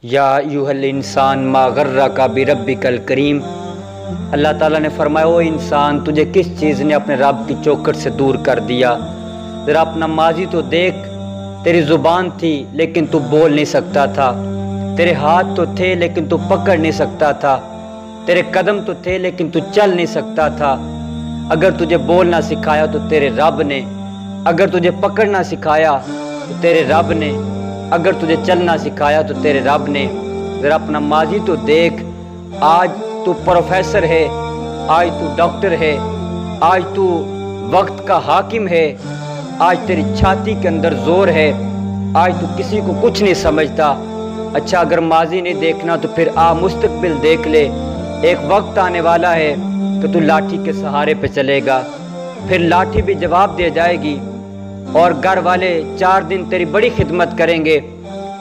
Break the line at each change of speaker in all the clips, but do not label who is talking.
یا ایھل انسان ما غرک بربک الکریم۔ اللہ تعالیٰ نے فرمایا او انسان تجھے کس چیز نے اپنے رب کی چوکھٹ سے دور کر دیا؟ ذرا اپنا ماضی تو دیکھ، تیری زبان تھی لیکن تو بول نہیں سکتا تھا، تیرے ہاتھ تو تھے لیکن تو پکڑ نہیں سکتا تھا، تیرے قدم تو تھے لیکن تو چل نہیں سکتا تھا۔ اگر تجھے بولنا سکھایا تو تیرے رب نے، اگر تجھے پکڑنا سکھایا تو تیرے رب نے، اگر تجھے چلنا سکھایا تو تیرے رب نے۔ ذرا اپنا ماضی تو دیکھ، آج تو پروفیسر ہے، آج تو ڈاکٹر ہے، آج تو وقت کا حاکم ہے، آج تیری چھاتی کے اندر زور ہے، آج تو کسی کو کچھ نہیں سمجھتا۔ اچھا اگر ماضی نہیں دیکھنا تو پھر مستقبل دیکھ لے۔ ایک وقت آنے والا ہے کہ تو لاٹھی کے سہارے پہ چلے گا، پھر لاٹھی بھی جواب دے جائے گی، اور گھر والے 4 دن تیری بڑی خدمت کریں گے،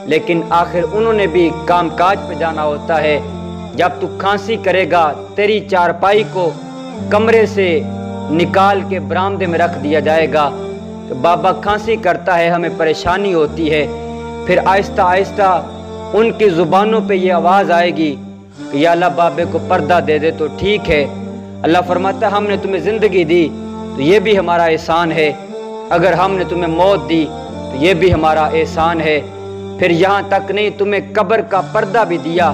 لیکن آخر انہوں نے بھی کام کاج پہ جانا ہوتا ہے۔ جب تو کھانسی کرے گا تیری چارپائی کو کمرے سے نکال کے برآمدے میں رکھ دیا جائے گا کہ بابا کھانسی کرتا ہے، ہمیں پریشانی ہوتی ہے۔ پھر آہستہ آہستہ ان کی زبانوں پہ یہ آواز آئے گی کہ یا اللہ بابے کو پردہ دے دے تو ٹھیک ہے۔ اللہ فرماتا ہے ہم نے تمہیں زندگی دی تو یہ بھی ہمارا احسان ہے، اگر ہم نے تمہیں موت دی تو یہ بھی ہمارا احسان ہے۔ پھر یہاں تک نہیں، تمہیں قبر کا پردہ بھی دیا۔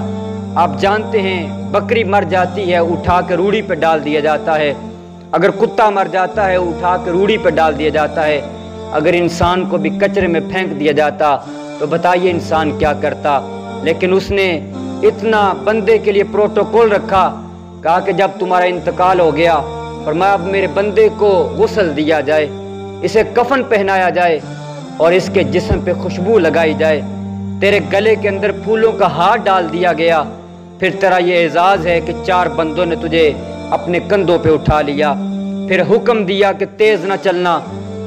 آپ جانتے ہیں بکری مر جاتی ہے اٹھا کے روڑی پہ ڈال دیا جاتا ہے، اگر کتا مر جاتا ہے اٹھا کے روڑی پہ ڈال دیا جاتا ہے، اگر انسان کو بھی کچرے میں پھینک دیا جاتا تو بتائیے انسان کیا کرتا؟ لیکن اس نے اتنا بندے کے لیے پروٹوکول رکھا، کہا کہ جب تمہارا انتقال ہو گیا فرمایا اب میرے بندے کو غسل دیا جائے، اسے کفن پہنایا جائے اور اس کے جسم پہ خوشبو لگائی جائے، تیرے گلے کے اندر پھولوں کا ہار ڈال دیا گیا۔ پھر تیرا یہ اعزاز ہے کہ 4 بندوں نے تجھے اپنے کندھوں پہ اٹھا لیا۔ پھر حکم دیا کہ تیز نہ چلنا،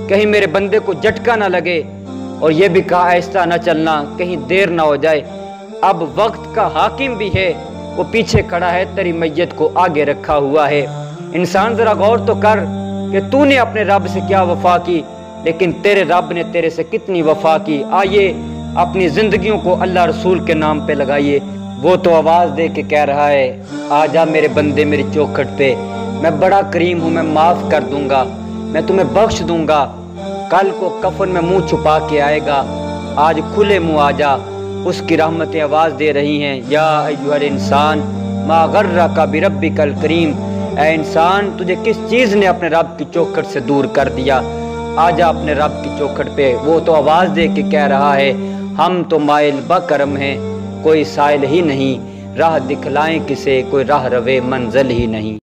کہیں میرے بندے کو جھٹکا نہ لگے، اور یہ بھی کہا آہستہ نہ چلنا کہیں دیر نہ ہو جائے۔ اب وقت کا حاکم بھی ہے، وہ پیچھے کھڑا ہے، تیری میت کو آگے رکھا ہوا ہے۔ انسان ذرا غور تو کر کہ تو نے اپنے رب سے کیا وفا کی، لیکن تیرے رب نے تیرے سے کتنی وفا کی۔ آئیے اپنی زندگیوں کو اللہ رسول کے نام پہ لگائیے۔ وہ تو آواز دے کے کہہ رہا ہے آ جا میرے بندے میری چوکھٹ پہ، میں بڑا کریم ہوں، میں معاف کر دوں گا، میں تمہیں بخش دوں گا۔ کل کو کفن میں منہ چھپا کے آئے گا، آج کھلے منہ آ جا۔ اس کی رحمتیں آواز دے رہی ہیں یا ایھا الانسان ما غرک بربک الکریم۔ اے انسان تجھے کس چیز نے اپنے رب کی چوکھٹ سے دور کر دیا؟ آ جا اپنے رب کی چوکھٹ پہ۔ وہ تو آواز دے کے کہہ رہا ہے ہم تو مائل بکرم ہیں، کوئی سائل ہی نہیں، راہ دکھلائیں کسے، کوئی راہ روے منزل ہی نہیں۔